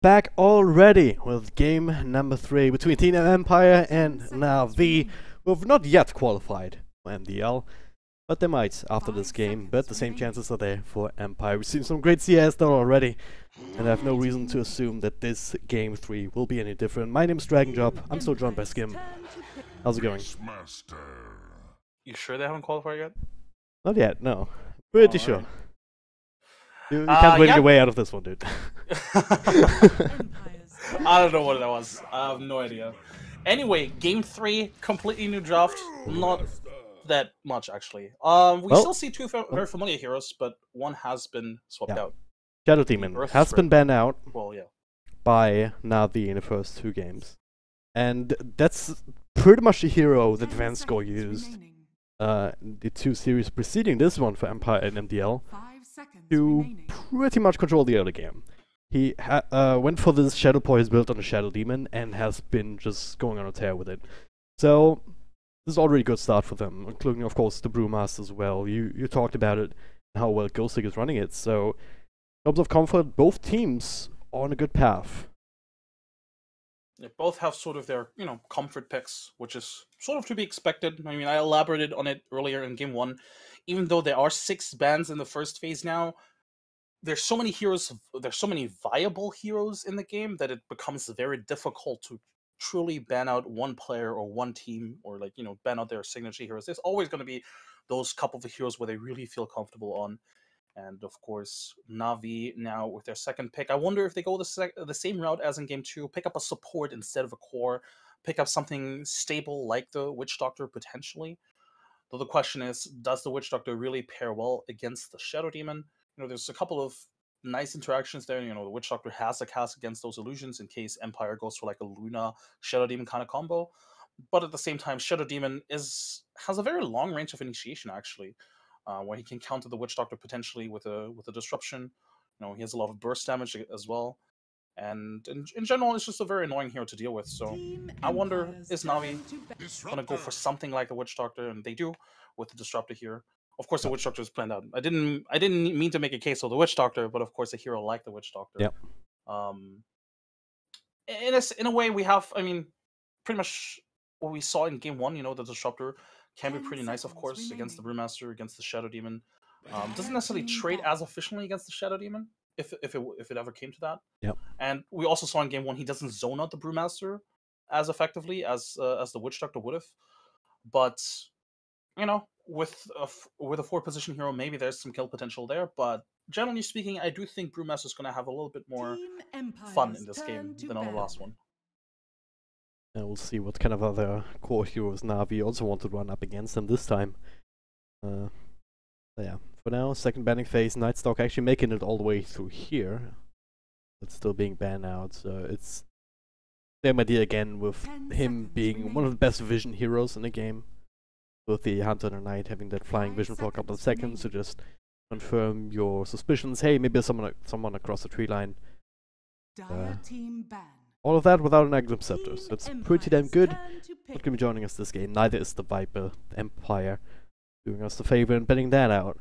Back already with game number 3 between Team Empire and NaVi, who have not yet qualified for MDL, but they might after this game, but the same chances are there for Empire. We've seen some great CIS done already, and I have no reason to assume that this game 3 will be any different. My name is DragonJob, I'm still joined by Skim. How's it going? You sure they haven't qualified yet? Not yet, no. Pretty sure. Right. You can't win yeah. your way out of this one, dude. I don't know what that was. I have no idea. Anyway, game 3, completely new draft. Not that much, actually. We still see two very familiar heroes, but one has been swapped out. Shadow Demon has been banned out by NaVi in the first 2 games. And that's pretty much the hero that Vanscore used the 2 series preceding this one for Empire and MDL to pretty much control the early game. He went for this Shadow Poise built on a Shadow Demon and has been just going on a tear with it. So this is already a good start for them, including of course the Brewmaster as well. You talked about it and how well Ghostic is running it. So in terms of comfort, both teams are on a good path. They both have sort of their, comfort picks, which is sort of to be expected. I mean, I elaborated on it earlier in game 1. Even though there are 6 bans in the first phase now, there's so many heroes, there's so many viable heroes in the game that it becomes very difficult to truly ban out one player or one team, or ban out their signature heroes. There's always going to be those couple of heroes where they really feel comfortable on. And of course, NaVi now with their second pick. I wonder if they go the same route as in game 2, pick up a support instead of a core, pick up something stable like the Witch Doctor potentially. Though the question is, does the Witch Doctor really pair well against the Shadow Demon? There's a couple of nice interactions there. The Witch Doctor has a cast against those illusions in case Empire goes for like a Luna Shadow Demon kind of combo. But at the same time, Shadow Demon has a very long range of initiation actually. Where he can counter the Witch Doctor potentially with a disruption. He has a lot of burst damage as well. And in general, it's just a very annoying hero to deal with. So I wonder, is NaVi going to go for something like the Witch Doctor? And they do with the Disruptor here. Of course, the Witch Doctor is planned out. I didn't mean to make a case of the Witch Doctor, but of course, a hero like the Witch Doctor. Yep. In a way, we have, pretty much what we saw in game 1. The Disruptor can be pretty nice, of course, against the Brewmaster, against the Shadow Demon. Doesn't necessarily trade as efficiently against the Shadow Demon, if it ever came to that. Yep. And we also saw in game 1 he doesn't zone out the Brewmaster as effectively as the Witch Doctor would have. But with a 4th position hero, maybe there's some kill potential there. But generally speaking, I do think Brewmaster is going to have a little bit more fun in this game than on the last one. And we'll see what kind of other core heroes NaVi also want to run up against them this time. Yeah, for now, second banning phase, Nightstalk actually making it all the way through here. But still being banned out, so it's same idea again with him being one of the best vision heroes in the game. With the Hunter and the Knight having that flying vision for a couple of seconds to just confirm your suspicions. Hey, maybe someone across the tree line. All of that without an Aglim Scepter, so it's pretty damn good. Not gonna be joining us this game, neither is the Viper Empire doing us the favor and betting that out.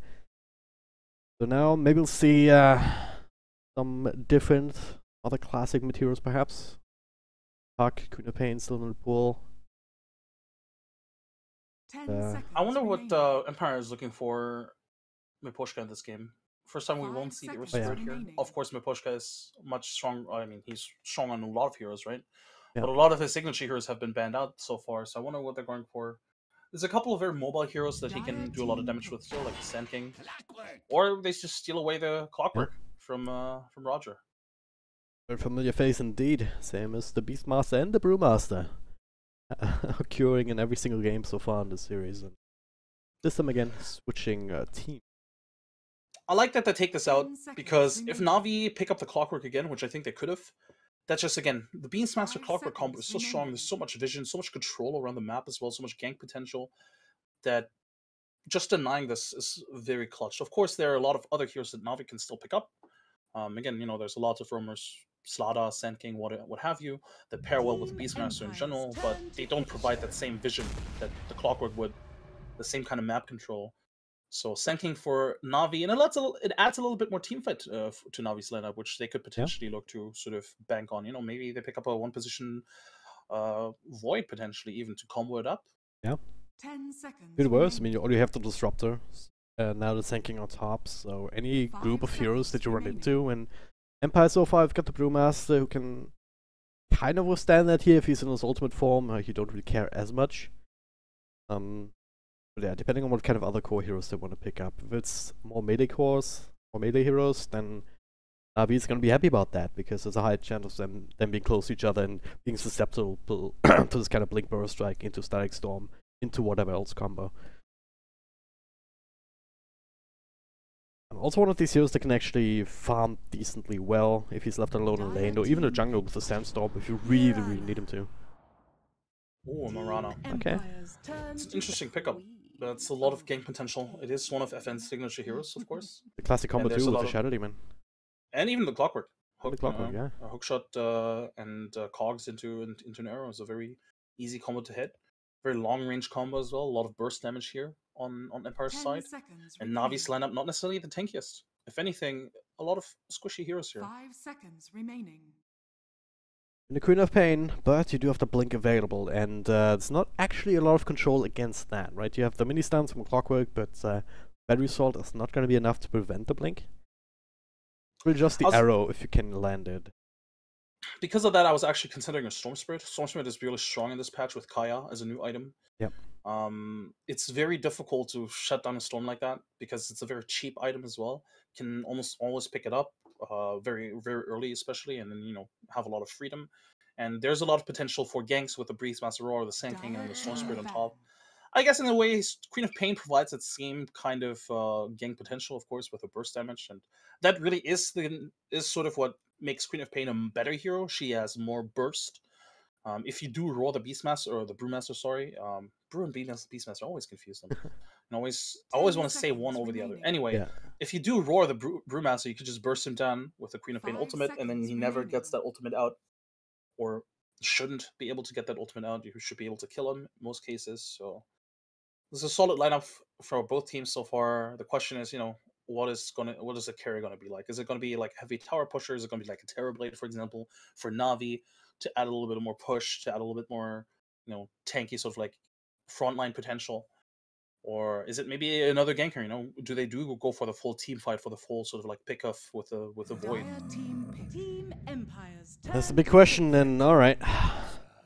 So now maybe we'll see some different other classic materials perhaps. Puck, Kuna Pain still in the pool. I wonder what Empire is looking for Miposhka in this game. First time we won't see the Restored here. Of course, Miposhka is much strong. He's strong on a lot of heroes, right? Yeah. But a lot of his signature heroes have been banned out so far, so I wonder what they're going for. There's a couple of very mobile heroes that he can do a lot of damage with still, like the Sand King. Or they just steal away the Clockwork from Roger. Very familiar face indeed, same as the Beastmaster and the Brewmaster. Occurring in every single game so far in this series. And this time again, switching team. I like that they take this out, because if NaVi pick up the Clockwork again, which I think they could have, that's just, again, the Beastmaster Clockwork combo is so strong, there's so much vision, so much control around the map as well, so much gank potential, that just denying this is very clutch. Of course, there are a lot of other heroes that NaVi can still pick up. Again, there's a lot of rumors, Slada, Sand King, what have you, that pair well with the Beastmaster in general, but they don't provide that same vision that the Clockwork would, the same kind of map control. So Senking for NaVi, and it adds a little bit more team fight to NaVi's lineup, which they could potentially look to sort of bank on. You know, maybe they pick up a one position Void potentially even to combo it up. Yeah. 10 seconds. It worse. I mean, you already have the Disruptor. Now the Senking on top. So any group of heroes that you run into, and Empire so far, I've got the Brewmaster who can kind of withstand that here if he's in his ultimate form. You don't really care as much. But yeah, depending on what kind of other core heroes they want to pick up. If it's more melee cores, or melee heroes, then NaVi's gonna be happy about that, because there's a high chance of them being close to each other and being susceptible to this kind of Blink Burst Strike into Static Storm, into whatever else combo. I'm also one of these heroes that can actually farm decently well if he's left alone in lane, or even a jungle with a Sandstorm if you really, really need him to. Oh, Marana. Okay. It's an interesting pickup. That's a lot of gank potential. It is one of FN's signature heroes, of course. The classic combo too with the Shadow Demon. And even the Clockwork. Hook, yeah. A hookshot and cogs into an arrow is a very easy combo to hit. Very long range combo as well. A lot of burst damage here on Empire's side. And NaVi's lineup not necessarily the tankiest. If anything, a lot of squishy heroes here. 5 seconds remaining. In the Queen of Pain, but you do have the Blink available, and it's not actually a lot of control against that, right? You have the mini stuns from Clockwork, but Battery Assault is not going to be enough to prevent the Blink. Really just the arrow if you can land it. Because of that, I was actually considering a Storm Spirit. Storm Spirit is really strong in this patch with Kaya as a new item. Yep. It's very difficult to shut down a Storm like that, because it's a very cheap item as well. Can almost always pick it up. Very, very early especially, and then, you know, have a lot of freedom. And there's a lot of potential for ganks with the Breezemaster Roar, the Senking, and the Storm Spirit on top. I guess in a way, Queen of Pain provides that same kind of gank potential, of course, with the burst damage, and that really is sort of what makes Queen of Pain a better hero. She has more burst. If you do roar the Beastmaster, or the Brewmaster, sorry, Brew and Beastmaster, I always confuse them. And I always want to say one over the other. Anyway, if you do roar the Brewmaster, you could just burst him down with the Queen of Pain ultimate, and then he never gets that ultimate out, or shouldn't be able to get that ultimate out. You should be able to kill him in most cases. So this is a solid lineup for both teams so far. The question is, you know, what is the carry gonna be like? Is it gonna be like heavy tower pusher? Is it gonna be like a Terrorblade, for example, for NaVi, to add a little bit more push, to add a little bit more, you know, tanky sort of like frontline potential? Or is it maybe another ganker? You know, do they go for the full team fight, for the full sort of like pickoff with a Void? Team Empires. That's the big question. And all right,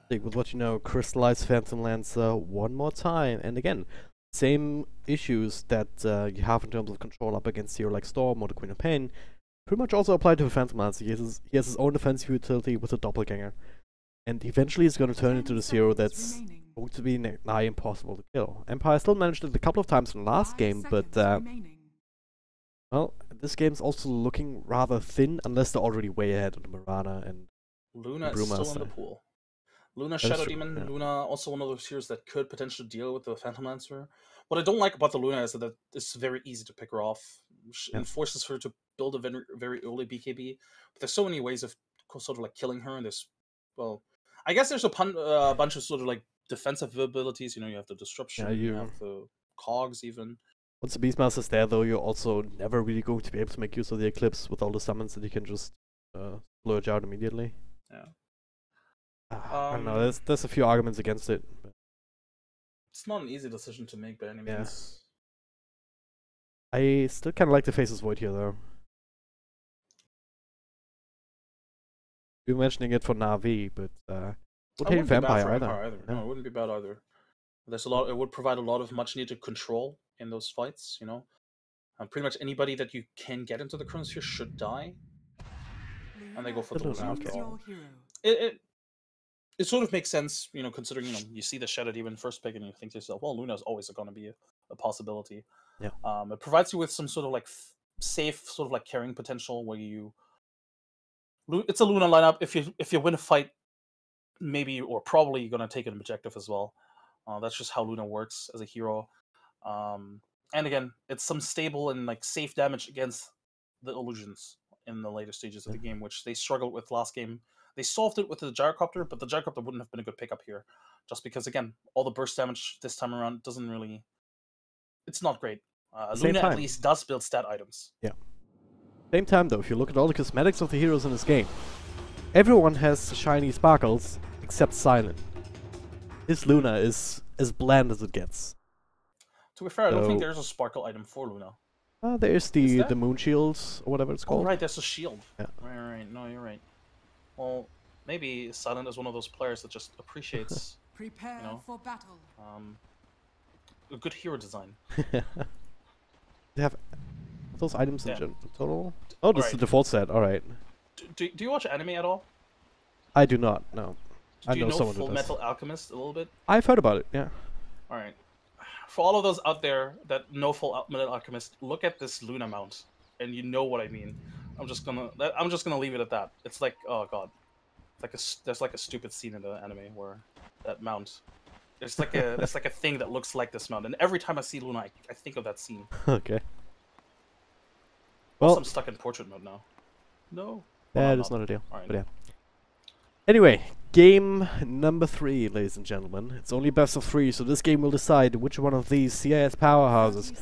stick with what you know. Crystallize Phantom Lancer one more time, and again, same issues that you have in terms of control up against hero like Storm or the Queen of Pain pretty much also apply to the Phantom Lancer. He has his own defensive utility with a doppelganger, and eventually he's going to turn into this hero that's going to be nigh impossible to kill. Empire still managed it a couple of times in the last game, but well, this game's also looking rather thin, unless they're already way ahead of the Marana and Luna is still in the pool. Luna, Shadow Demon, yeah. Luna also one of those heroes that could potentially deal with the Phantom Lancer. What I don't like about the Luna is that it's very easy to pick her off. It forces her to build a very, very early BKB. But there's so many ways of sort of like killing her, and there's, well, I guess there's a bunch of sort of like defensive abilities. You know, you have the Disruption, you have the Cogs even. Once the Beastmaster's there, though, you're also never really going to be able to make use of the Eclipse with all the summons that you can just splurge out immediately. Yeah. I don't know, there's a few arguments against it. But it's not an easy decision to make by any means. I still kind of like the Faceless Void here, though. You're mentioning it for NaVi, but would hate Vampire either. No, it wouldn't be bad either. There's a lot. It would provide a lot of much needed control in those fights. You know, pretty much anybody that you can get into the Chronosphere should die, and they go for the Luna after all. It sort of makes sense, you know, considering, you know, you see the Shadow Demon first pick and you think to yourself, well, Luna is always going to be a possibility. Yeah. It provides you with some sort of like safe sort of like carrying potential where it's a Luna lineup. If you win a fight, maybe or probably you're going to take an objective as well. That's just how Luna works as a hero. And again, it's some stable and like safe damage against the illusions in the later stages of the game, which they struggled with last game. They solved it with the Gyrocopter, but the Gyrocopter wouldn't have been a good pickup here. Just because, again, all the burst damage this time around doesn't really... It's not great. Luna at least does build stat items. Yeah. Same time though, if you look at all the cosmetics of the heroes in this game, everyone has shiny sparkles except Silent. His Luna is as bland as it gets. To be fair, I don't think there's a sparkle item for Luna. There's the moon shields or whatever it's called. Oh right, there's a shield. Yeah. Right. No, you're right. Well, maybe Silent is one of those players that just appreciates, Prepare for battle. A good hero design. They have those items in total? Oh, this is the default set. All right. Do you watch anime at all? I do not. No. Do you know Full Metal Alchemist a little bit? I've heard about it. Yeah. All right. For all of those out there that know Full Metal Alchemist, look at this Luna mount, and you know what I mean. I'm just gonna leave it at that. It's like, oh god, there's like a stupid scene in the anime where that mount. There's like a thing that looks like this mount, and every time I see Luna, I think of that scene. Okay. Well, I'm stuck in portrait mode now. No. That is not a deal. Right. But yeah. Anyway, game number 3, ladies and gentlemen. It's only best of 3, so this game will decide which one of these CIS powerhouses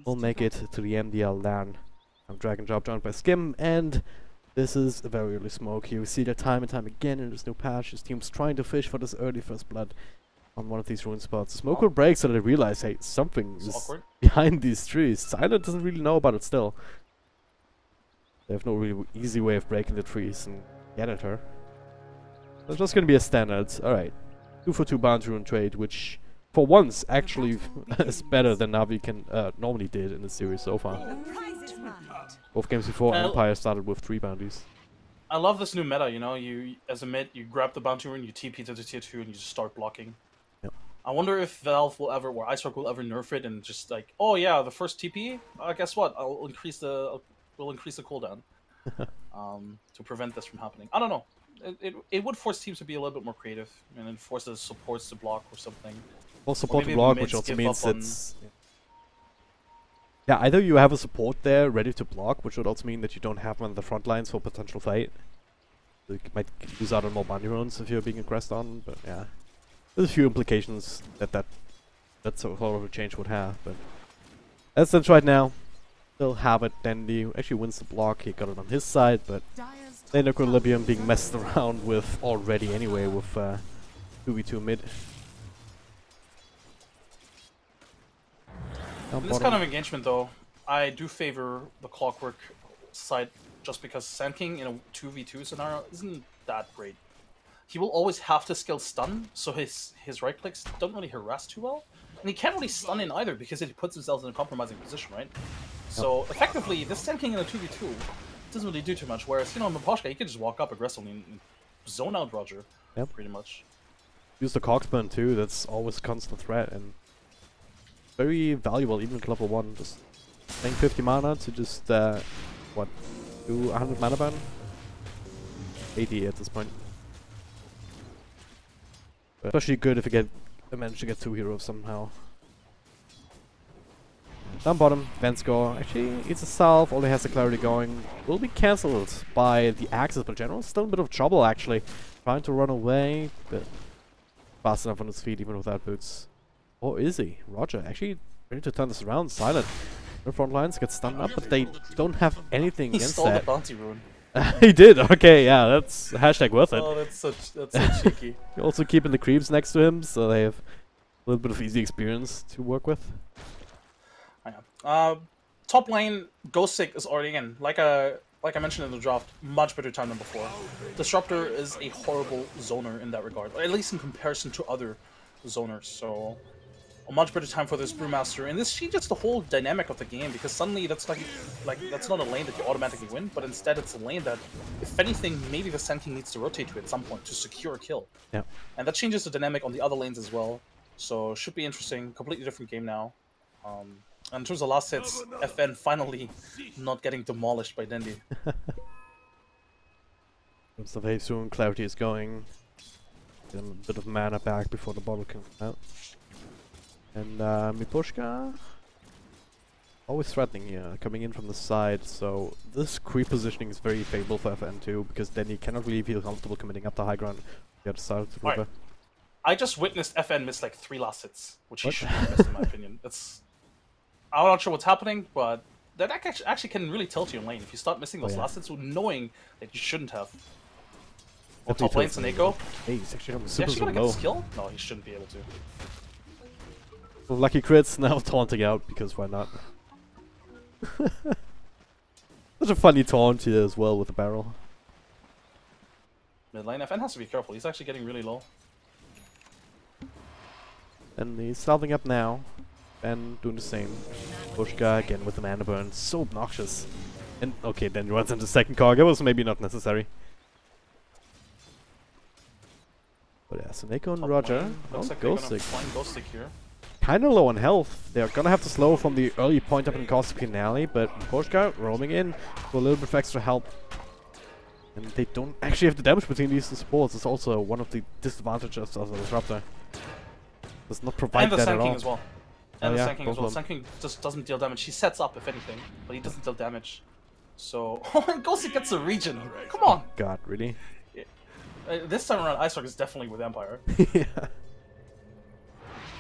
will make it to the MDL LAN. I'm Dragon Job, joined by Skim, and this is a very early smoke here. We see that time and time again in this new patch. His team's trying to fish for this early first blood on one of these ruin spots. The smoke will break so that they realize, hey, something is behind these trees. Silent doesn't really know about it still. They have no really easy way of breaking the trees and get at her. So it's just gonna be a standard. Alright. 2 for 2 bounty rune trade, which for once actually is better than NaVi can normally did in the series so far. Both games before, Empire started with 3 bounties. I love this new meta, you know, you as a mid, you grab the bounty rune, you TP to the tier 2 and you just start blocking. Yep. I wonder if Valve will ever, or Icerock will ever nerf it and just like, oh yeah, the first TP, guess what, we'll increase the cooldown to prevent this from happening. I don't know. It would force teams to be a little bit more creative and then force the supports to block or something. Well, support to block, which also means it's... Yeah, either you have a support there ready to block, which would also mean that you don't have one on the front lines for potential fight. So you might lose out on more bounty runes if you're being aggressed on, but yeah. There's a few implications that sort of a change would have, but... As it right now, they'll have it. Dandy actually wins the block, he got it on his side, but... Then Equilibrium being messed around with already anyway with 2v2 mid. In this kind of engagement though, I do favor the Clockwork side just because Sand King in a 2v2 scenario isn't that great. He will always have to skill stun, so his right clicks don't really harass too well. And he can't really stun in either because he puts himself in a compromising position, right? So effectively, this Sand King in a 2v2 doesn't really do too much, whereas, you know, Maposhka, he could just walk up aggressively and zone out Roger, pretty much. Use the Cogsburn too, that's always a constant threat, and very valuable even at level 1, just paying 50 mana to just, what, do 100 mana burn? 80 at this point. But especially good if you manage to get 2 heroes somehow. Down bottom, Venscore actually eats a salve, only has the clarity going. Will be cancelled by the Axis, but General's still in a bit of trouble actually. Trying to run away, but fast enough on his feet even without boots. Or is he? Roger, actually ready to turn this around. Silent. The front lines get stunned up, but they don't have anything against that. He stole the bounty rune. He did, okay, yeah, that's hashtag worth it. Oh, that's so cheeky. Also keeping the creeps next to him, so they have a little bit of easy experience to work with. Top lane, Ghostsick is already in. Like I mentioned in the draft, much better time than before. Disruptor is a horrible zoner in that regard, at least in comparison to other zoners. So a much better time for this Brewmaster, and this changes the whole dynamic of the game because suddenly that's that's not a lane that you automatically win, but instead it's a lane that, if anything, maybe the Sand King needs to rotate to at some point to secure a kill. Yeah, and that changes the dynamic on the other lanes as well. So should be interesting. Completely different game now. And in terms of last hits, FN finally not getting demolished by Dendi. Once the wave soon, Clarity is going. Get him a bit of mana back before the bottle can come out. And Miposhka always threatening here, coming in from the side, so this creep positioning is very favorable for FN too, because Dendi cannot really feel comfortable committing up the high ground the other side of the river. I just witnessed FN miss like 3 last hits, which he should have missed in my opinion. I'm not sure what's happening, but that actually can really tilt you in lane if you start missing those last hits knowing that you shouldn't have. Well, top lane Seneko. Hey, he's actually on the Is he actually gonna get this kill? No, he shouldn't be able to. Lucky crits, now taunting out, because why not? Such a funny taunt here as well with the barrel. Mid lane, FN has to be careful, he's actually getting really low. And he's salving up now. And doing the same. Push guy again with the mana burn, so obnoxious. And okay, then he runs into second cog, it was maybe not necessary. But yeah, Seneko and Roger. Looks like Ghost they're gonna find Ghost Stick here. Kinda low on health. They're gonna have to slow from the early point up in Caustic Finale, but Poshka roaming in for a little bit of extra help. And they don't actually have the damage between these two supports. It's also one of the disadvantages of the Disruptor. Does not provide that at all. And the Sanking as well. And the yeah, Sanking as well. Sanking just doesn't deal damage. He sets up if anything, but he doesn't deal damage. So, oh, Ghost Stick gets the region. Come on. God, really? This time around, Ice Rock is definitely with Empire. Yeah.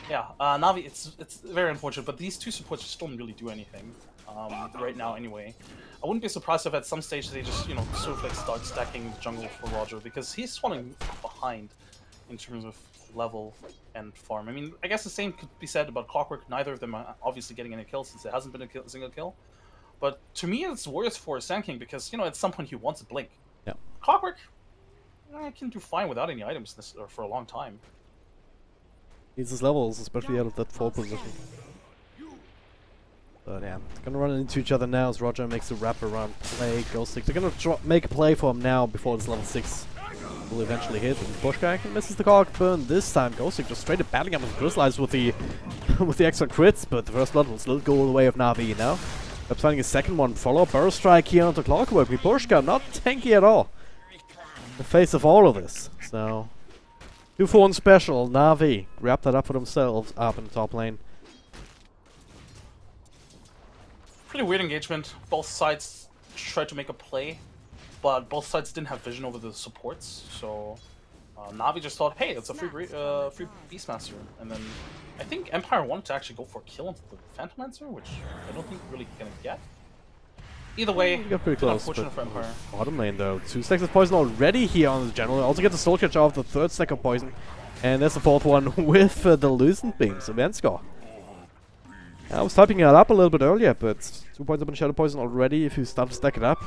Yeah, Navi, it's very unfortunate, but these two supports just don't really do anything right now anyway. I wouldn't be surprised if at some stage they just, you know, sort of like start stacking the jungle for Roger, because he's falling behind in terms of level and farm. I mean, I guess the same could be said about Clockwork. Neither of them are obviously getting any kills since there hasn't been a single kill. But to me, it's worse for Sand King because, you know, at some point he wants to blink. Yeah. Clockwork, I can do fine without any items for a long time. Needs his levels, especially out of that 4 position. But yeah, they're gonna run into each other now as Roger makes a wraparound play. Ghost Stick. They're gonna make a play for him now before this level 6 will eventually hit. And Push guy misses the cog burn this time. Ghost Stick just straight up battling up with Crystallized with the with the extra crits, but the first blood will still go the way of Navi now. Perhaps finding a second one. Follow up Burst Strike here onto Clockwork. Pushka not tanky at all. In the face of all of this. So 2-for-1 special. Navi wrap that up for themselves up in the top lane. Pretty weird engagement. Both sides tried to make a play, but both sides didn't have vision over the supports. So Navi just thought, hey, it's a free Beastmaster. And then I think Empire wanted to actually go for a kill into the Phantomancer, which I don't think really gonna get. Either way, got pretty close. Unfortunate for Empire. Bottom lane though, 2 stacks of poison already here on the general. Also get the soul catch off the 3rd stack of poison, and there's the 4th one with the Lucent Beams. Event score. I was typing it up a little bit earlier, but 2 points up in Shadow Poison already. If you start to stack it up,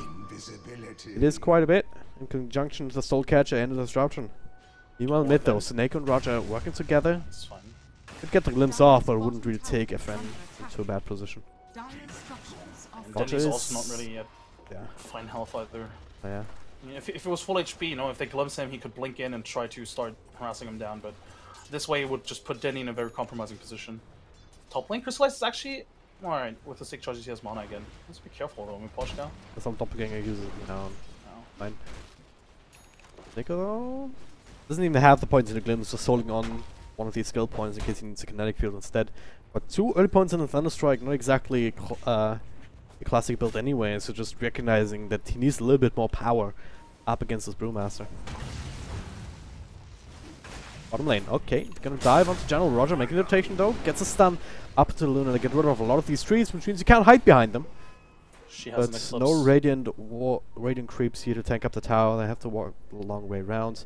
it is quite a bit in conjunction with the soul catcher and the disruption. Meanwhile, mid though, Seneko and Roger working together. It's fine. Could get the glimpse off, but it wouldn't really take FN into a bad position. Denny's also not really at fine health either. Yeah. I mean, if it was full HP, you know, if they glimpse him, he could blink in and try to start harassing him down, but this way it would just put Denny in a very compromising position. Top lane Crystallize is actually alright, with the 6 charges he has mana again. Let's be careful though, Poshka. Some doppelganger uses it now. Fine. Nico though doesn't even have the points in the glimpse, just holding on one of these skill points in case he needs a kinetic field instead. But 2 early points in the Thunderstrike, not exactly a classic build anyway, so just recognizing that he needs a little bit more power up against this Brewmaster. Bottom lane, okay, gonna dive onto General Roger, making the rotation though, gets a stun up to the Luna to get rid of a lot of these trees, which means you can't hide behind them. She has but no Radiant creeps here to tank up the tower, they have to walk a long way around.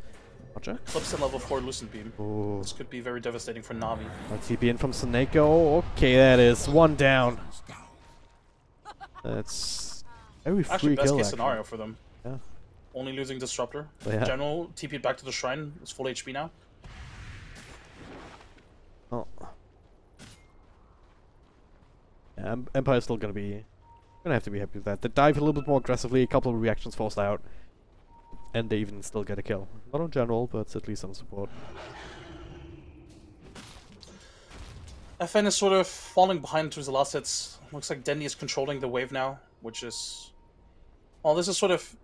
Roger. Clips in level 4 Lucent Beam. Ooh. This could be very devastating for Navi. TP in from Seneko, okay that is, 1 down. That's very free actually, best kill, case scenario for them. Yeah. Only losing Disruptor. Yeah. General TP'd back to the shrine. It's full HP now. Oh. Yeah, Empire's still gonna have to be happy with that. They dive a little bit more aggressively, a couple of reactions forced out, and they even still get a kill. Not on General, but at least some support. FN is sort of falling behind towards the last hits. Looks like Denny is controlling the wave now, which is... Well, this is sort of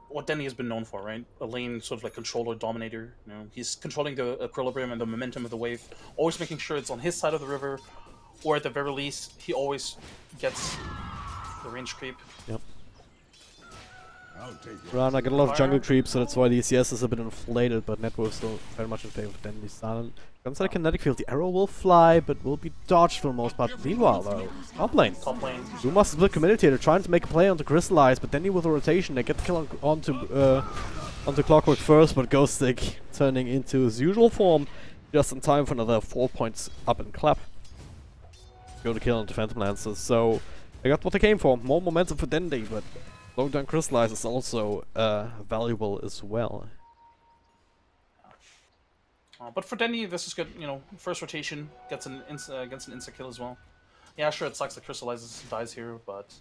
what Denny has been known for, right? A lane sort of like controller, dominator. You know, he's controlling the equilibrium and the momentum of the wave, always making sure it's on his side of the river, or at the very least, he always gets the range creep. Yep. Run, I got a lot of jungle creeps, so that's why the CS is a bit inflated, but network is still very much in favor of Dendy Silent. Guns at a kinetic field, the arrow will fly, but will be dodged for the most part. Meanwhile, though, top lane. Rumas is a bit committed here, they're trying to make a play onto Crystallize, but Dendy with a rotation, they get the kill onto Clockwork first, but Ghost Stick turning into his usual form, just in time for another 4 points up and clap. Go to kill on Phantom Lancers, so they got what they came for. More momentum for Dendy, but slowing down Crystallize is also valuable as well. But for Dendy, this is good. You know, first rotation gets an insta kill as well. Yeah, sure, it sucks that Crystallizes dies here, but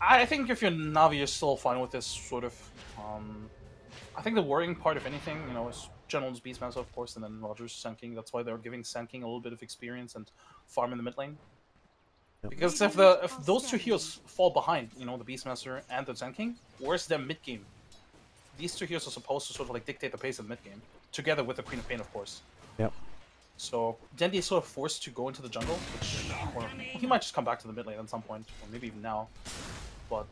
I think if you're NaVi, you're still fine with this sort of. I think the worrying part, if anything, you know, is General's Beastmaster, of course, and then Roger's Sand King. That's why they're giving Sand King a little bit of experience and farm in the mid lane. Yep. Because if those two heroes fall behind, you know, the Beastmaster and the Sand King, where's their mid game? These two heroes are supposed to sort of like dictate the pace of the mid game, together with the Queen of Pain, of course. Yep. So Dendy is sort of forced to go into the jungle, which, or he might just come back to the mid lane at some point, or maybe even now. But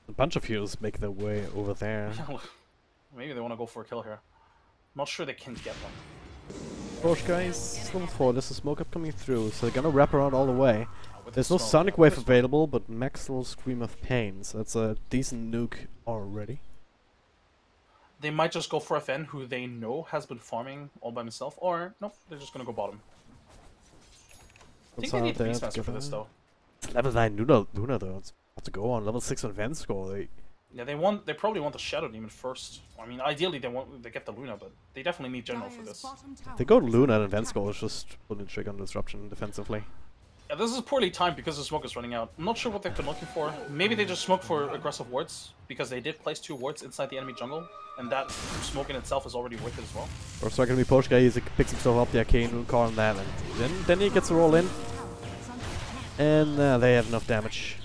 a bunch of heroes make their way over there. Maybe they want to go for a kill here. Not sure they can get one. Push, guys, level 4. There's a smoke up coming through, so they're gonna wrap around all the way. There's no Sonic Wave available, but Max will Scream of Pain, so that's a decent nuke already. They might just go for FN, who they know has been farming all by himself, or nope, they're just gonna go bottom. I think they need Beastmaster for this though. It's level 9 Luna though. It's about to go on level 6 Advanced Score. Yeah, they probably want the Shadow Demon first. I mean, ideally they get the Luna, but they definitely need General for this. If they go to Luna and Advanced Score, it's just pulling the trigger on Disruption defensively. Yeah, this is poorly timed because the smoke is running out. I'm not sure what they've been looking for. Maybe they just smoke for aggressive wards, because they did place 2 wards inside the enemy jungle, and that smoke in itself is already worth it as well. Or so gonna be Posh guy, he picks himself up the Arcane Rune Core on that, and then he gets a roll in. And they have enough damage.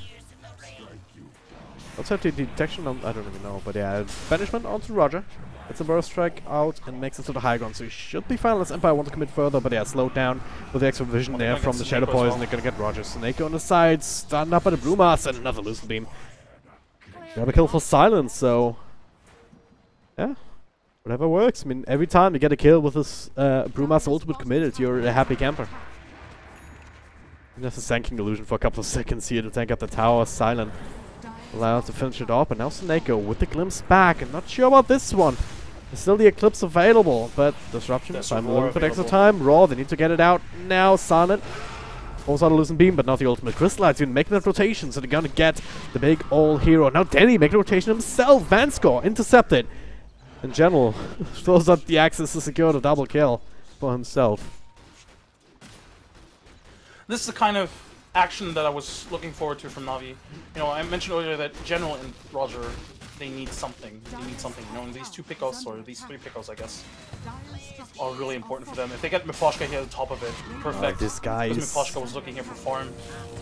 Let's have the detection on, I don't even know, but yeah, banishment onto Roger. Gets a burst strike out and makes it to the high ground, so he should be fine unless Empire want to commit further, but yeah, slowed down with the extra vision there from the Shadow Poison. They're gonna get Roger. Snake on the side, stunned up by the Brewmaster, and another Lucid Beam. Grab a kill for Silence, so yeah, whatever works. I mean, every time you get a kill with this Brewmaster ultimate committed, you're a happy camper. And that's a Sand King illusion for a couple of seconds here to tank up the tower. Silent allowed to finish it off, and now Snako with the glimpse back. I'm not sure about this one. There's still the Eclipse available, but Disruption by a little bit extra time. Raw, they need to get it out now. Silent pulls out a Lucent Beam, but not the ultimate. Crystallize even making that rotation, so they're gonna get the big old hero. Now Denny making a rotation himself. Vanscore intercepted. In general, throws up the axis to secure the double kill for himself. This is the kind of action that I was looking forward to from NaVi. You know, I mentioned earlier that General and Roger, they need something. They need something. You know, and these 2 pickoffs, or these 3 pickoffs, I guess, are really important for them. If they get Miposhka here at the top of it, perfect. This guy is... Miposhka was looking here for farm.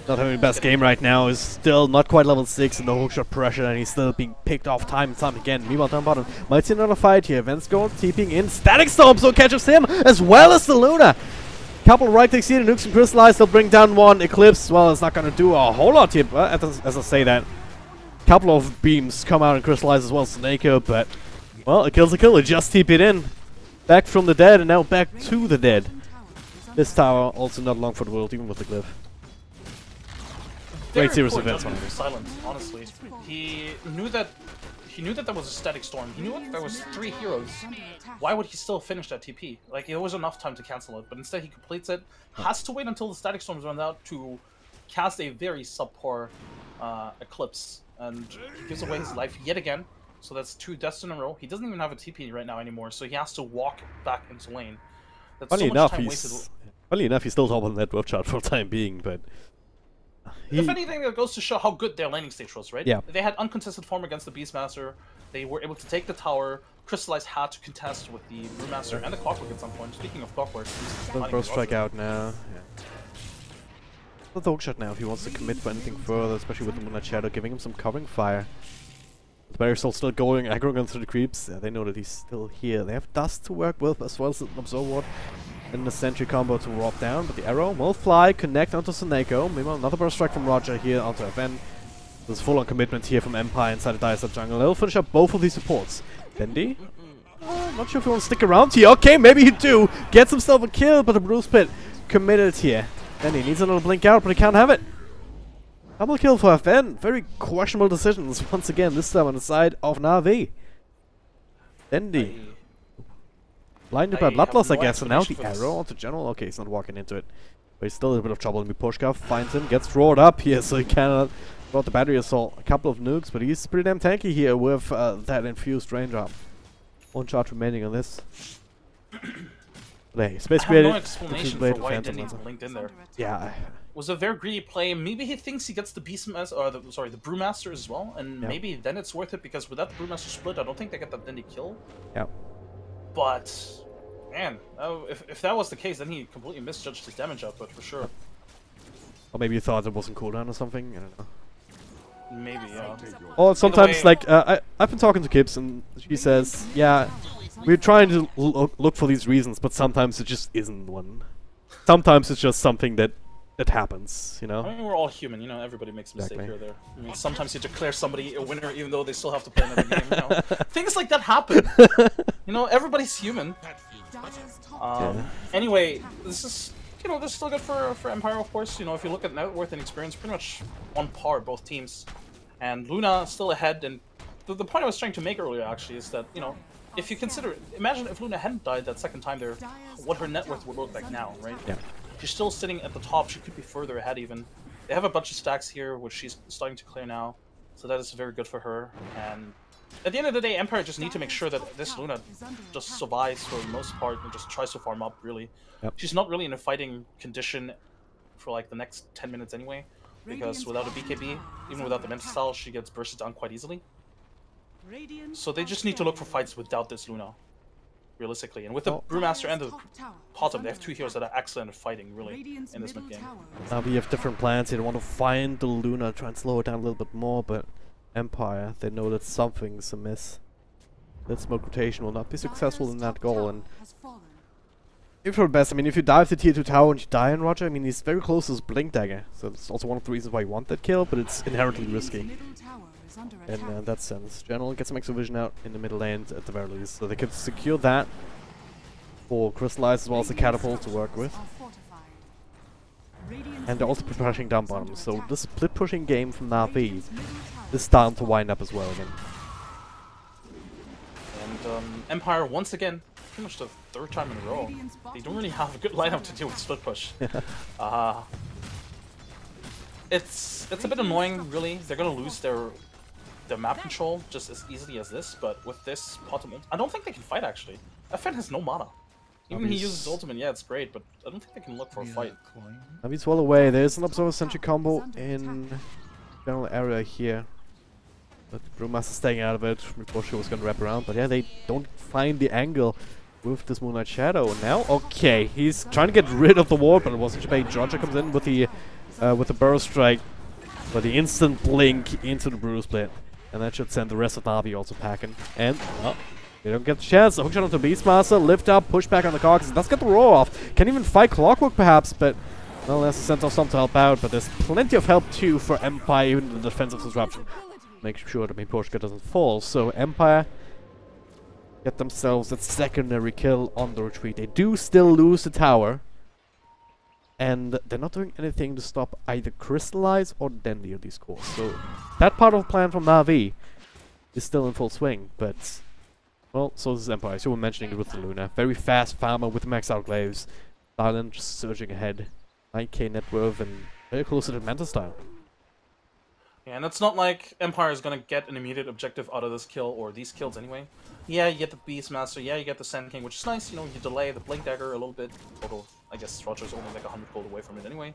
Not having the best game right now, is still not quite level 6 and no hookshot pressure, and he's still being picked off time and time again. Meanwhile, down bottom, might see another fight here. Vanscore TPing in. Static Storm, so catches him, as well as the Luna. Couple of right clicks here, nukes and Crystallize, they'll bring down one. Eclipse, well, it's not gonna do a whole lot here, as I say that. Couple of beams come out and Crystallize as well, Snako, but, well, a kill's a kill, just TP it in. Back from the dead, and now back to the dead. This tower, also not long for the world, even with the glyph. Great series events on it. Silent, honestly. He knew that there was a Static Storm. He knew that there was 3 heroes. Why would he still finish that TP? Like, there was enough time to cancel it, but instead he completes it. Has to wait until the Static Storms run out to cast a very subpar Eclipse, and he gives away his life yet again. So that's 2 deaths in a row. He doesn't even have a TP right now anymore, so he has to walk back into lane. That's funny so much time wasted. Funny enough, he's still top on the net worth chart for the time being, but... If anything, that goes to show how good their landing stage was, right? Yeah. They had uncontested farm against the Beastmaster. They were able to take the tower. Crystallize had to contest with the Brewmaster and the Clockwork at some point. Speaking of Clockwork, first strike out now. Yeah. The hookshot now if he wants to commit for anything further, especially with the Moonlight Shadow giving him some covering fire. The barrier's still going, aggroing through the creeps. Yeah, they know that he's still here. They have Dust to work with as well as an Absorb Ward and the Sentry combo to drop down, but the arrow will fly, connect onto Snako. Meanwhile, another burst strike from Roger here onto FN. There's full-on commitment here from Empire inside the Dire jungle. They'll finish up both of these supports. Dendi? Not sure if he wants to stick around here. Okay, maybe he do. Gets himself a kill, but the Bruce Pit committed here. Dendi needs another blink out, but he can't have it. Double kill for FN. Very questionable decisions once again, this time on the side of NaVi. Dendi. Blinded by blood loss, I guess, and now the arrow onto General. Okay, he's not walking into it. But he's still in a bit of trouble. And Miposhka finds him, gets roared up here, so he cannot throw out the battery assault. A couple of nukes, but he's pretty damn tanky here with that infused raindrop. One charge remaining on this. Play. Space I have no created. explanation for why Dendi linked in there. Yeah. Was a very greedy play. Maybe he thinks he gets the Beastmaster, or the Brewmaster as well, and maybe then it's worth it because without the Brewmaster split, I don't think they get that Dendi kill. Yeah. But man, if that was the case, then he completely misjudged his damage output for sure. Or maybe you thought it wasn't cooldown or something. I don't know. Maybe, yeah. Or sometimes, like, I've been talking to Gibbs, and she says, yeah, we're trying to look for these reasons, but sometimes it just isn't one. Sometimes it's just something that happens, you know? I mean, we're all human, you know, everybody makes a mistake here or there. I mean, sometimes you declare somebody a winner even though they still have to play another game, you know? Things like that happen. You know, everybody's human. Anyway, this is, you know, this is still good for Empire, of course. You know, if you look at net worth and experience, pretty much on par, both teams. And Luna still ahead, and the point I was trying to make earlier, actually, is that, you know, if you consider, imagine if Luna hadn't died that second time there, what her net worth would look like now, right? Yeah. She's still sitting at the top, she could be further ahead even. They have a bunch of stacks here, which she's starting to clear now, so that is very good for her. And at the end of the day, Empire just need to make sure that this Luna just survives for the most part and just tries to farm up, really. Yep. She's not really in a fighting condition for like the next 10 minutes anyway, because without a BKB, even without the mental style, she gets bursted down quite easily. So they just need to look for fights without this Luna, realistically. And with the Brewmaster and the Potem, they have two heroes that are excellent at fighting, really, in this mid game. Now we have different plans here. They want to find the Luna, try and slow it down a little bit more, but Empire, they know that something's amiss. That smoke rotation will not be successful in that goal, and if for the best, I mean, if you dive the tier 2 tower and you die on Roger, I mean, he's very close to his Blink Dagger, so it's also one of the reasons why you want that kill, but it's inherently risky. In that sense, General gets some extra vision out in the middle lane at the very least, so they could secure that for Crystallize as well as the Catapult to work with. And they're also pushing down bottom, so this split pushing game from NaVi is starting to wind up as well again. And Empire, once again, pretty much the third time in a row, they don't really have a good lineup to deal with split push. It's a bit annoying, really. They're gonna lose their map control just as easily as this, but with this Potem ult, I don't think they can fight actually. FN has no mana. Even if he uses ultimate, yeah, it's great, but I don't think they can look for a fight. NaVi's well away. There's an Observer Sentry combo in general area here. But Brewmaster staying out of it. Miposhka was gonna wrap around, but yeah, they don't find the angle with this Moonlight Shadow. Now, okay, he's trying to get rid of the ward, but it wasn't too bad. Georgia comes in with the Burrow Strike, but the instant blink into the Brew Split. And that should send the rest of NaVi also packing. And, they don't get the chance. The hookshot onto Beastmaster, lift up, push back on the Cogs. Does get the roar off. Can't even fight Clockwork perhaps, but well, there's a sense of something to help out. But there's plenty of help too for Empire, even in the defensive disruption. Make sure that Miposhka doesn't fall. So Empire get themselves that secondary kill on the retreat. They do still lose the tower. And they're not doing anything to stop either Crystallize or Dendi on these cores. So that part of the plan from NaVi is still in full swing, but well, so is Empire. So we're mentioning it with the Luna. Very fast farmer with maxed out glaives. Silent just surging ahead. 9k net worth and very close to the Manta style. Yeah, and it's not like Empire is gonna get an immediate objective out of this kill or these kills anyway. Yeah, you get the Beastmaster, yeah, you get the Sand King, which is nice, you know, you delay the Blink Dagger a little bit, although I guess Roger's only like 100 gold away from it anyway.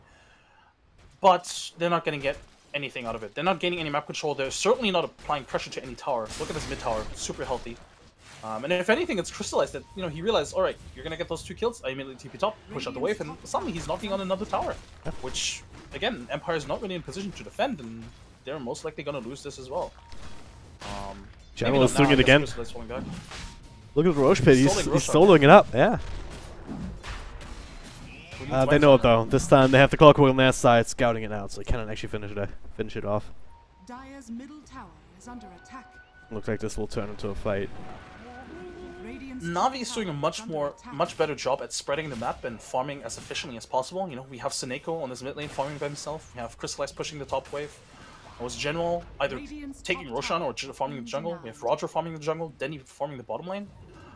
But they're not gonna get anything out of it. They're not gaining any map control, they're certainly not applying pressure to any tower. Look at this mid tower, super healthy. And if anything, it's crystallized that, you know, he realized, alright, you're gonna get those 2 kills, I immediately TP top, push out the wave, and suddenly he's knocking on another tower. Which, again, Empire's not really in position to defend, and they're most likely gonna lose this as well. General is doing it again. Look at the Roche Pit, he's soloing it up, yeah. They know it though. This time they have the Clockwork on their side, scouting it out, so they cannot actually finish it off. Dire's middle tower is under attack. Looks like this will turn into a fight. NaVi is doing a much better job at spreading the map and farming as efficiently as possible. You know, we have Seneko on this mid lane farming by himself. We have Crystallize pushing the top wave. It was General either taking Roshan or farming the jungle. We have Roger farming the jungle, Denny farming the bottom lane.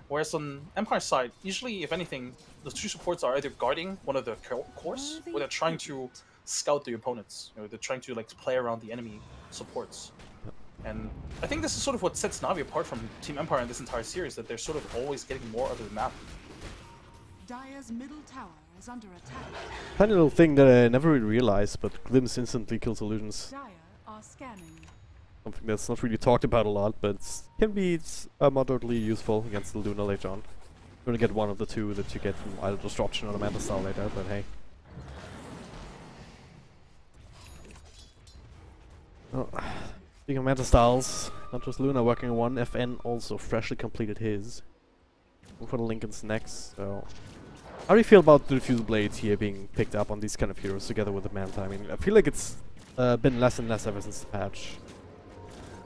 Whereas on Empire side, usually, if anything, the two supports are either guarding one of the cores or they're trying to scout the opponents. You know, they're trying to like play around the enemy supports. And I think this is sort of what sets NaVi apart from Team Empire in this entire series, that they're sort of always getting more of the map. Dire's middle tower is under attack. Tiny little thing that I never really realized, but Glimpse instantly kills illusions. Dire are scanning. Something that's not really talked about a lot, but can be moderately useful against the Luna later on. You're gonna get one of the two that you get from either Disruption or the Manta Style later, but hey. Oh. Speaking of Manta Styles, not just Luna working on one, FN also freshly completed his. Look for the Lincolns next, so... How do you feel about the Diffuse Blades here being picked up on these kind of heroes together with the Manta? I mean, I feel like it's been less and less ever since the patch.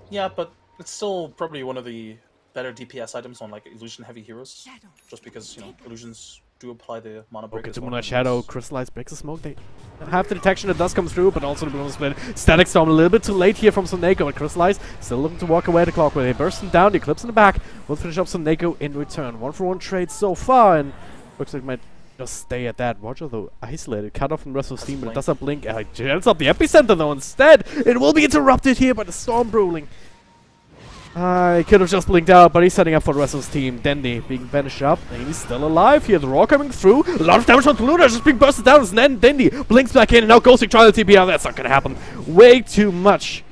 Yeah, but it's still probably one of the better DPS items on like illusion heavy heroes. Just because, you know, illusions do apply the mana break. Okay, to Moonlight Shadow, Crystallize breaks the smoke. They have the detection that does come through, but also the bonus split. Static Storm a little bit too late here from Soneko, and Crystallize still looking to walk away the clock where they burst him down, the Eclipse in the back. Will finish up Soneko in return. 1-for-1 trade so far, and looks like it might just stay at that. Roger though, isolated, cut off from the rest of the team, but it does not blink. It ends up the epicenter though instead. It will be interrupted here by the Storm Ruling. He could have just blinked out, but he's setting up for the rest of his team. Dendy being banished up, and he's still alive here. The Roar coming through. A lot of damage on Luna, just being bursted down. And then Dendy blinks back in, and now Ghosting trying to TP out. That's not gonna happen. Way too much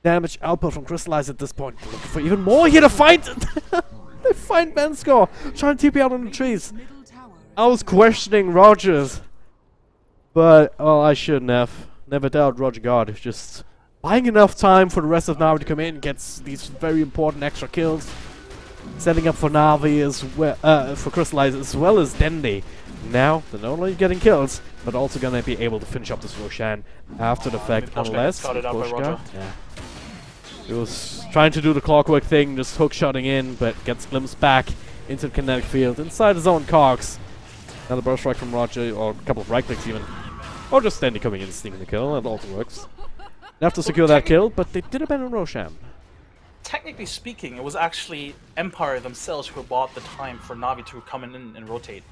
damage output from Crystallize at this point. Looking for even more here to find. They find Benskor trying to TP out on the trees. I was questioning Rogers, but well, I shouldn't have. Never doubt Roger God. Just buying enough time for the rest of NaVi to come in and get these very important extra kills. Setting up for NaVi as well, for Crystallize as well as Dendy. Now, they're not only getting kills, but also gonna be able to finish up this Roshan after the fact, unless Pushka, he was trying to do the clockwork thing, just hook-shotting in, but gets glimpsed back into the kinetic field, inside his own cogs. Another burst strike from Roger, or a couple of right clicks even. Or just Dendy coming in and sneaking the kill, that also works. They have to secure that kill, but they did abandon Roshan. Technically speaking, it was actually Empire themselves who bought the time for NaVi to come in and rotate.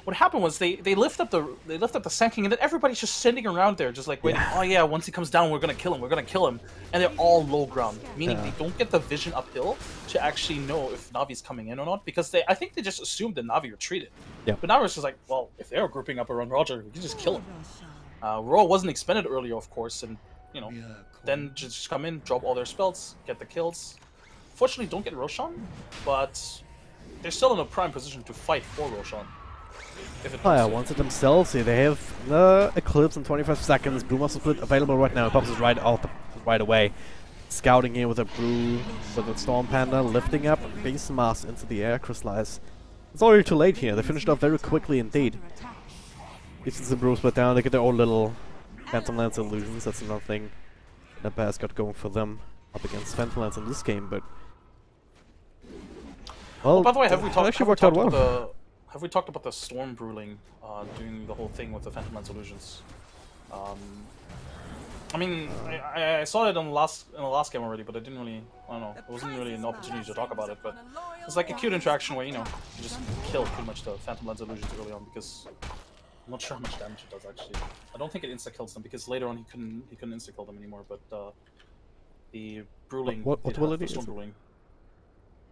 What happened was they lift up the Sand King, and then everybody's just sitting around there, just like waiting. Yeah. Oh yeah, once he comes down, we're gonna kill him, and they're all low ground, meaning they don't get the vision uphill to actually know if Navi's coming in or not, because I think they just assumed that NaVi retreated. Yeah. But now it's just like, well, if they're grouping up around Roger, we can just kill him. Roar wasn't expended earlier, of course, and you know, then just come in, drop all their spells, get the kills. Fortunately, don't get Roshan, but they're still in a prime position to fight for Roshan. Oh yeah, once it themselves, they have the Eclipse in 25 seconds. Brew Muscle Split available right now. It pops right out right away. Scouting here with a Brew, with a Storm Panda, lifting up base mass into the air. Crystallize. It's already too late here. They finished off very quickly indeed. If it's a Brew Split down, they get their own little Phantom Lance illusions. That's another thing that Bass got going for them up against Phantom Lance in this game, but well, by the way, have we talked about the Storm Ruling doing the whole thing with the Phantom Lance illusions? I mean, I saw it in the last game already, but I didn't really, I don't know, it wasn't really an opportunity to talk about it, but it's like a cute interaction where, you know, you just kill pretty much the Phantom Lance illusions early on, because I'm not sure how much damage it does actually. I don't think it insta-kills them, because later on he couldn't insta-kill them anymore, but the Ruling, what ability is Storm Ruling.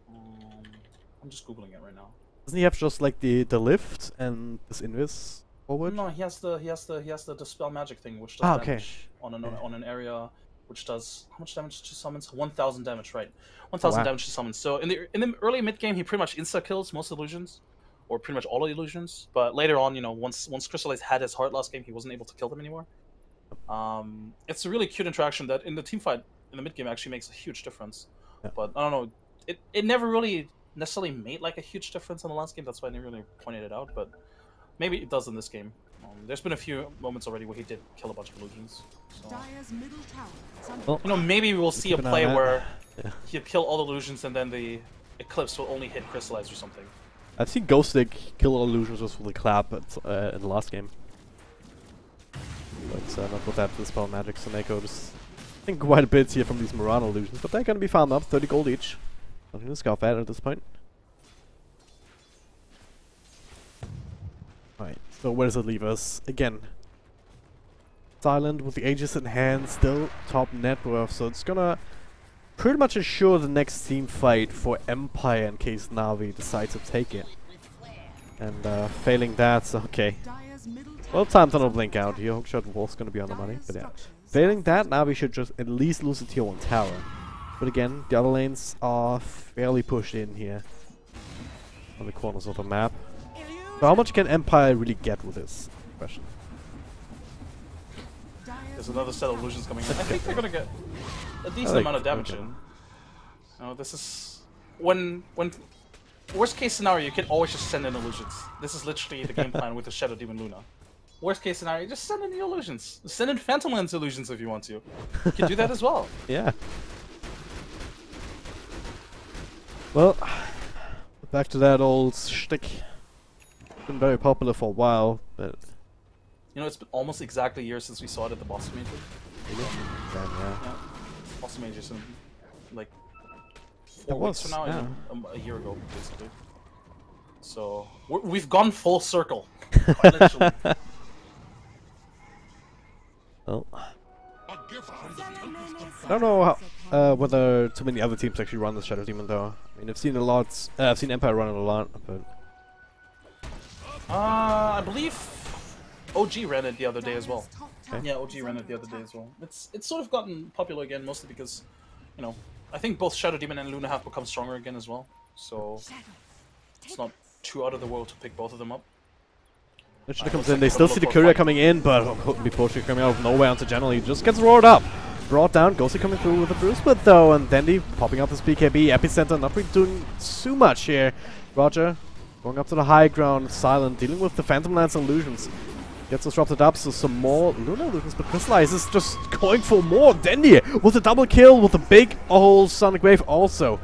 I'm just googling it right now. Doesn't he have just like the lift and this invis forward? No, he has the dispel magic thing, which does damage on an area, which does how much damage to summons? 1,000 damage, right? 1,000 damage to summons. So in the early mid game, he pretty much insta kills most illusions, or pretty much all illusions. But later on, you know, once Crystallize had his heart last game, he wasn't able to kill them anymore. It's a really cute interaction that in the team fight in the mid game actually makes a huge difference. Yeah. But I don't know, it never really necessarily made like a huge difference in the last game. That's why I never really pointed it out, but maybe it does in this game. There's been a few moments already where he did kill a bunch of illusions. So. Dire's middle tower is under Well, You know, maybe we'll see a keep an eye play on that. where Yeah. he'll kill all the illusions and then the Eclipse will only hit Crystallize or something. I've seen Ghostic kill all illusions just with the clap in the last game. But not with that Dispel Magic. Soneko just I think quite a bit here from these Murano illusions, but they're gonna be farmed up, 30 gold each. Nothing to scoff at this point. Alright, so where does it leave us? Again, Silent with the Aegis in hand, still top net worth, so it's gonna pretty much ensure the next team fight for Empire in case NaVi decides to take it. And failing that, okay. Dire's middle tower. Well, time's gonna blink out here. Hookshot Wolf's gonna be on the money, but yeah. Failing that, NaVi should just at least lose the tier 1 tower. But again, the other lanes are fairly pushed in here on the corners of the map. But how much can Empire really get with this question? There's another set of illusions coming in. I think they're gonna get a decent amount of damage in. This is when worst case scenario, you can always just send in illusions. This is literally the game plan with the Shadow Demon Luna. Worst case scenario, just send in the illusions. Send in Phantom Lens illusions if you want to. You can do that as well. Yeah. Well, back to that old shtick. Been very popular for a while, but You know, it's been almost exactly a year since we saw it at the Boston Major. Yeah, Boston Major's in like 4 weeks from now, and a year ago, basically. So we've gone full circle. Quite literally. Well, I don't know how, whether too many other teams actually run the Shadow Demon though. I mean, I've seen a lot. I've seen Empire run it a lot, but I believe OG ran it the other day as well. Okay. Yeah, OG ran it the other day as well. It's sort of gotten popular again, mostly because, you know, I think both Shadow Demon and Luna have become stronger again as well. So it's not too out of the world to pick both of them up. Literally comes in. They still see the courier coming in, but before she coming out of nowhere onto General, he just gets roared up. Brought down, Ghosty coming through with a Bruce Split though, and Dandy popping up his BKB. Epicenter not really doing too much here. Roger going up to the high ground, Silent, dealing with the Phantom Lance illusions. Gets disrupted up, so some more Luna illusions, but Crystallize is just going for more. Dandy with a double kill with a big old Sonic Wave also.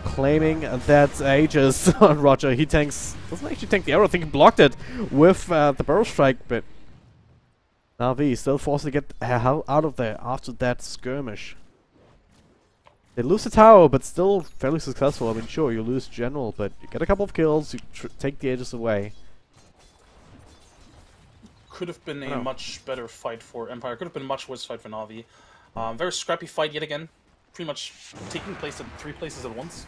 Claiming that Aegis on Roger, he tanks, doesn't actually tank the arrow, I think he blocked it with the Burrow Strike, but NaVi still forced to get the hell out of there after that skirmish. They lose the tower, but still fairly successful. I mean, sure, you lose General, but you get a couple of kills, you take the Aegis away. Could have been a much better fight for Empire, could have been a much worse fight for NaVi. Very scrappy fight yet again, pretty much taking place in 3 places at once.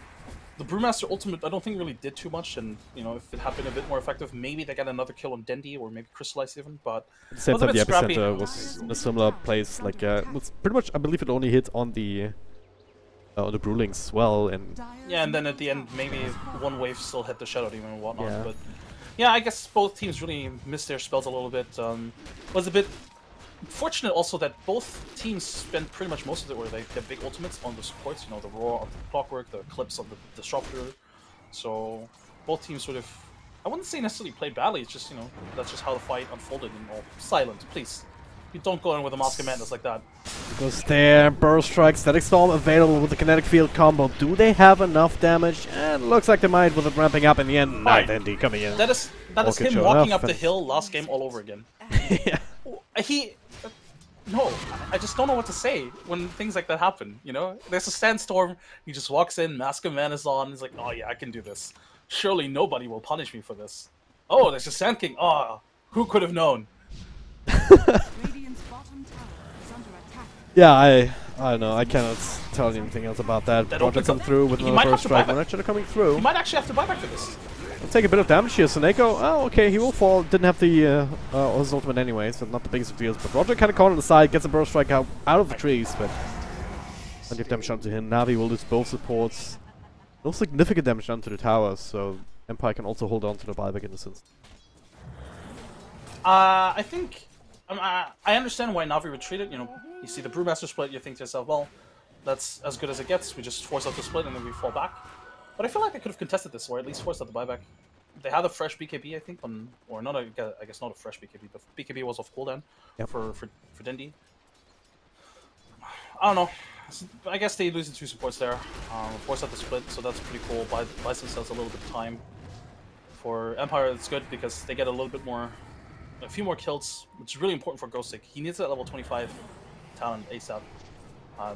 The Brewmaster ultimate, I don't think really did too much, and you know, if it had been a bit more effective, maybe they got another kill on Dendy, or maybe Crystallize even, but At the same was a time, the bit scrappy. Epicenter was in a similar place, like, was pretty much, I believe it only hit on the Brewlings as well, and Yeah, and then at the end, maybe one wave still hit the Shadow Demon and whatnot, Yeah. but yeah, I guess both teams really missed their spells a little bit. Was a bit fortunate also that both teams spent pretty much most of their big ultimates on the supports, you know, the Roar on the Clockwork, the Eclipse on the Disruptor. So both teams sort of, I wouldn't say necessarily played badly, it's just, you know, that's just how the fight unfolded. And all Silent, please. You don't go in with a Mask of Madness like that. because there, Burrow Strike, Static Storm available with the Kinetic Field combo. Do they have enough damage? And looks like they might with it ramping up in the end. Right. Dandy coming in. That is Orchid him showing walking up up the and- hill last game all over again. Yeah. No, I just don't know what to say when things like that happen, you know? There's a sandstorm, he just walks in, Mask of Man is on, he's like, oh yeah, I can do this. Surely nobody will punish me for this. Oh, there's a Sand King, oh, who could have known? Radiant's bottom tower is under attack. Yeah, I don't know. I cannot tell you anything else about that. That Roger opens come up- through with he another might have Burst to Strike. buy back. One actually coming through. He might actually have to buy back for this. He'll take a bit of damage here. Soneko, oh, okay, he will fall. Didn't have the his ultimate anyway, so not the biggest of deals. But Roger kind of caught on the side, gets a Burst Strike out of the trees, but plenty of damage done to him. NaVi will lose both supports. No significant damage done to the towers, so Empire can also hold on to the buyback in this instance. I think, I understand why NaVi retreated, you know, you see the Brewmaster split, you think to yourself, well, that's as good as it gets, we just force out the split and then we fall back. But I feel like they could have contested this, or at least forced out the buyback. they had a fresh BKB, I think, or not. I guess not a fresh BKB, but BKB was off cooldown for Dendi. I don't know. I guess they lose the 2 supports there. Force out the split, so that's pretty cool. Buys themselves a little bit of time. For Empire, it's good because they get a few more kills, which is really important for Ghostic. He needs that level 25 talent ASAP.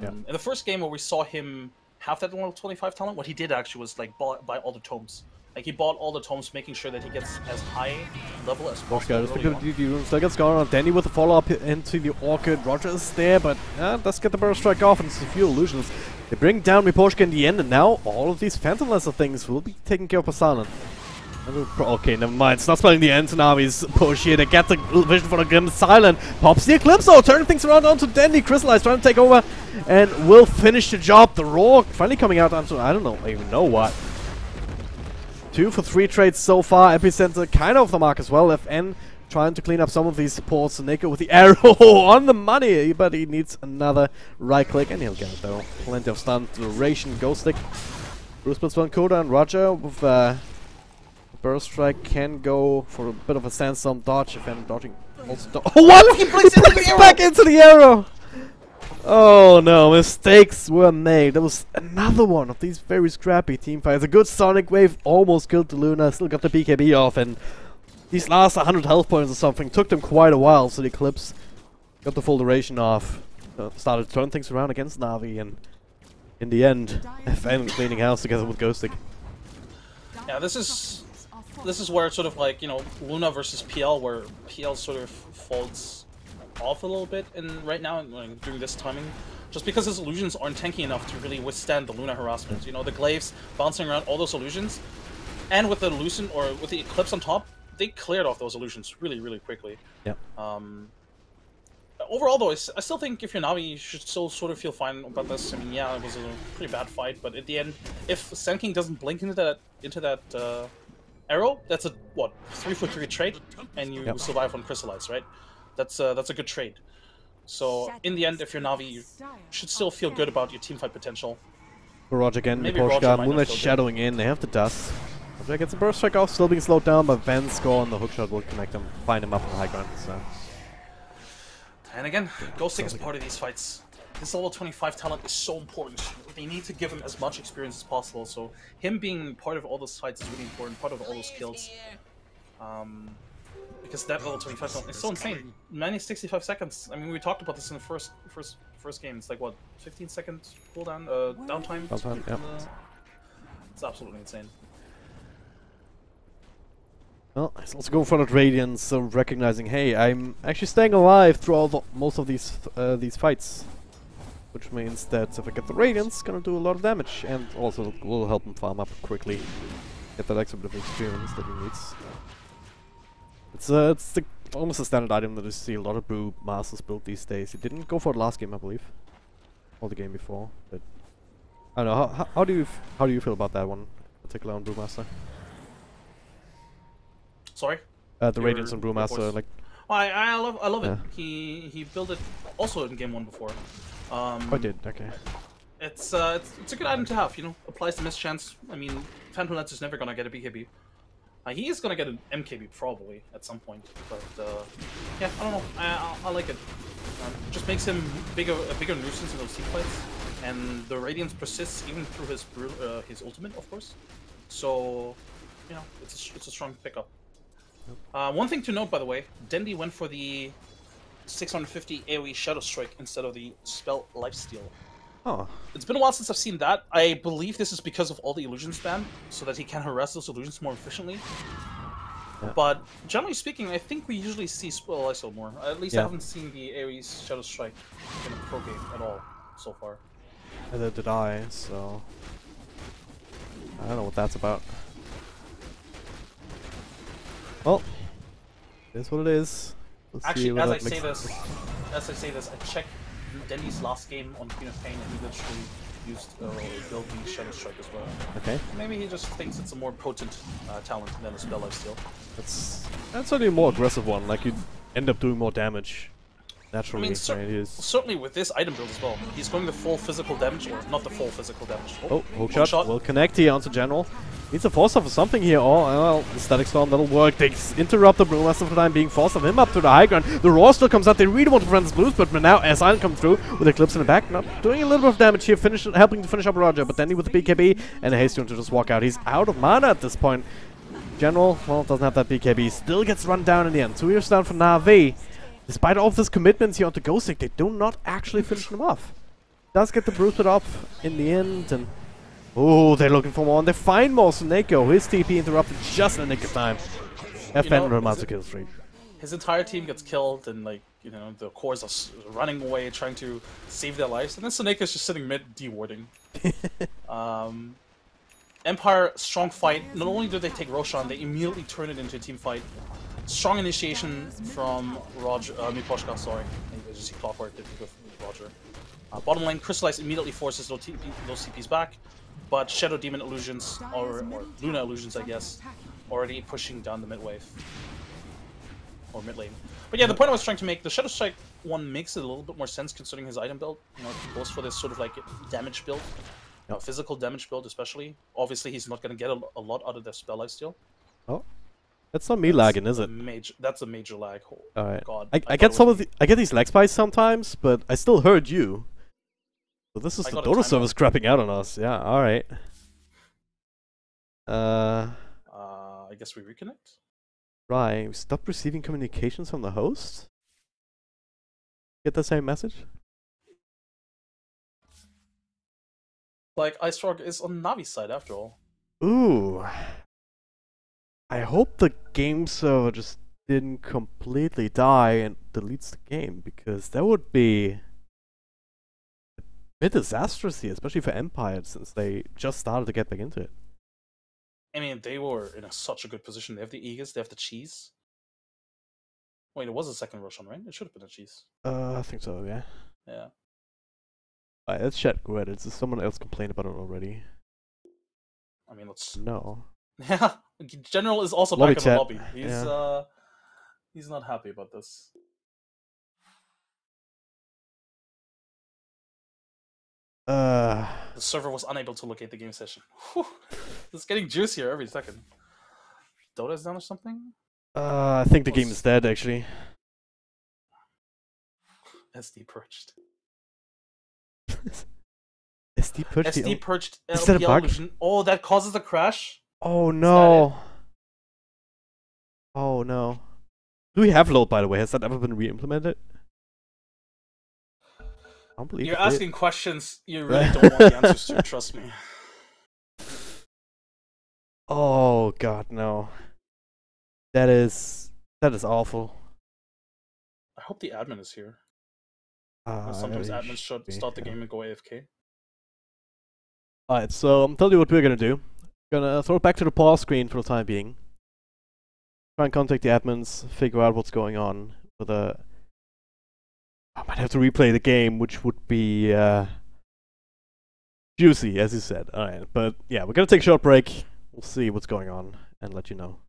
In the first game where we saw him have that level 25 talent, what he did actually was like buy all the tomes. Like he bought all the tomes, making sure that he gets as high level as possible. Still gets going on. Danny with a follow-up into the Orchid. Roger is there, but does get the burst strike off, and it's a few illusions. They bring down Miposhka in the end, and now all of these Phantom Lancer things will be taken care of by Silent. Okay, never mind. It's not spelling the end to NaVi's push here. They get the vision for the Grim. Silent pops the Eclipse, turning things around onto Dandy. Crystallize trying to take over and will finish the job. The Roar finally coming out onto, I don't even know what. 2 for 3 trades so far. Epicenter kind of off the mark as well. FN trying to clean up some of these supports. Neko with the arrow on the money, but he needs another right click, and he'll get it though. Plenty of stun duration. Ghostic. Bruce puts one cooldown. Roger with burst strike can go for a bit of a sandstorm dodge if I'm dodging. Also what? He blinks back into the arrow! Oh no, mistakes were made. There was another one of these very scrappy team fights. A good Sonic Wave almost killed the Luna, still got the BKB off, and these last 100 health points or something took them quite a while, so the Eclipse got the full duration off. Started to turn things around against NaVi, and in the end, FN cleaning house together with Ghostic. Yeah, this is where it's sort of like, you know, Luna versus PL, where PL sort of folds off a little bit right now during this timing, just because his illusions aren't tanky enough to really withstand the Luna harassment. You know, the glaives bouncing around all those illusions, and with the with the Eclipse on top, they cleared off those illusions really quickly. Yeah. Overall, though, I still think if you're NaVi, you should still sort of feel fine about this. I mean, yeah, it was a pretty bad fight, but at the end, if Sand King doesn't blink into that arrow, that's a 3 for 3 trade, and you survive on Crystallize, right? That's a good trade. So in the end, if you're NaVi, you should still feel good about your teamfight potential. Roger again, Miposhka, Moonlight shadowing in, they have the dust. Roger gets a burst strike off, still being slowed down, but Van's score on the hookshot will connect him, find him up on the high ground. So. And again, Ghostic is part of these fights. This level 25 talent is so important. They need to give him as much experience as possible, so him being part of all those fights is really important, part of all those kills. Because that level 25 talent is so insane. Minus 65 seconds. I mean, we talked about this in the first game. It's like, what, 15 seconds cooldown, downtime? Downtime, yeah. It's absolutely insane. Well, he's also going for that Radiance, so recognizing, hey, I'm actually staying alive through most of these fights. Which means that if I get the Radiance, it's gonna do a lot of damage, and also will help him farm up quickly. Get that extra bit of experience that he needs. It's almost a standard item that you see a lot of Brew Masters build these days. He didn't go for it last game, I believe. Or the game before, but... I don't know, how do you feel about that one, particularly on Brewmaster? Sorry? The Radiance on Brewmaster, like... Oh, I love it. He built it also in game 1 before. I did, okay. It's a good item to have, you know. Applies to mischance. I mean, Phantom Lance is never gonna get a BKB. He is gonna get an MKB probably at some point, but yeah, I don't know. I like it. Just makes him a bigger nuisance in those team fights, and the Radiance persists even through his ultimate, of course. So, you know, it's a strong pickup. One thing to note, by the way, Dendi went for the 650 AoE Shadow Strike instead of the Spell Lifesteal. Oh. It's been a while since I've seen that. I believe this is because of all the illusion spam, so that he can harass those illusions more efficiently. Yeah. But generally speaking, I think we usually see Spell Lifesteal more. At least I haven't seen the AoE Shadow Strike in a pro game at all so far. Neither did I, so... I don't know what that's about. Well, it is what it is. Let's actually, as I say this, I checked Denny's last game on Queen of Pain, and he literally used build the Shadow Strike as well. Okay. Maybe he just thinks it's a more potent talent than a Spell Lifesteal. That's certainly a more aggressive one. Like you end up doing more damage naturally. I mean, certainly with this item build as well. He's going the full physical damage, or not the full physical damage. Oh, hookshot will connect here onto General. Needs a force off or something here. Oh, well, the static storm, that'll work. They interrupt the Brewmaster for the time being. Force of him up to the high ground. The roar still comes out. They really want to prevent this blues, but now Asylum come through with Eclipse in the back. Not doing a little bit of damage here, helping to finish up Roger, but then with the BKB and a Hasty to just walk out. He's out of mana at this point. General, well, doesn't have that BKB. Still gets run down in the end. 2 years down for NaVi. Despite all of this commitments here onto Ghost Stick, they do not actually finish him off. Does get the Bruce Pit up in the end, and oh, they're looking for more, and they find more. So Neko, his TP interrupted just in the nick of time. FN reminds the kill streak. His entire team gets killed, and like, you know, the cores are running away, trying to save their lives, and then Soneca's just sitting mid, de-warding. Empire, strong fight. Not only do they take Roshan, they immediately turn it into a team fight. Strong initiation from Roger, Miposhka, sorry. As you see, Clockwork did with Roger. Bottom lane, Crystallize immediately forces those CPs back, but Shadow Demon Illusions, or Luna Illusions, I guess, already pushing down the mid wave. Or mid lane. But yeah, the point I was trying to make, the Shadow Strike one makes it a little bit more sense considering his item build. You know, he goes for this sort of like damage build. Physical damage build especially. Obviously, he's not going to get a lot out of the spell lifesteal. Oh. That's not me lagging, is it? That's a major lag. Oh, alright. God. I get I get these lag spikes sometimes, but I still heard you. So this is the Dota service crapping out on us. Yeah, alright. I guess we reconnect? Right, we stop receiving communications from the host? Get the same message? Like, Ice Frog is on Navi's side after all. Ooh. I hope the game server just didn't completely die and deletes the game, because that would be a bit disastrous here, especially for Empire, since they just started to get back into it. I mean, they were in such a good position. They have the Aegis, they have the cheese. Wait, it was a second Roshan, right? It should have been a cheese. I think so, yeah. Yeah. Alright, let's chat Reddit. Does someone else complain about it already? I mean, let's... No. Yeah, General is also back in the lobby. He's not happy about this. The server was unable to locate the game session. Whew. It's getting juicier every second. Dota's down or something? I think the game is dead, actually. SD purged. SD purged? SD purged LPL is that a bug? illusion. Oh, that causes the crash? Oh no. Oh no. Do we have load, by the way? Has that ever been re-implemented? I don't believe You're asking questions you really don't want the answers to, trust me. Oh god, no. That is awful. I hope the admin is here. Sometimes admins should start the game and go AFK. Alright, so I'm telling you what we're gonna do. Gonna throw it back to the pause screen for the time being. Try and contact the admins, figure out what's going on with I might have to replay the game, which would be juicy, as you said. Alright, but yeah, we're gonna take a short break. We'll see what's going on and let you know.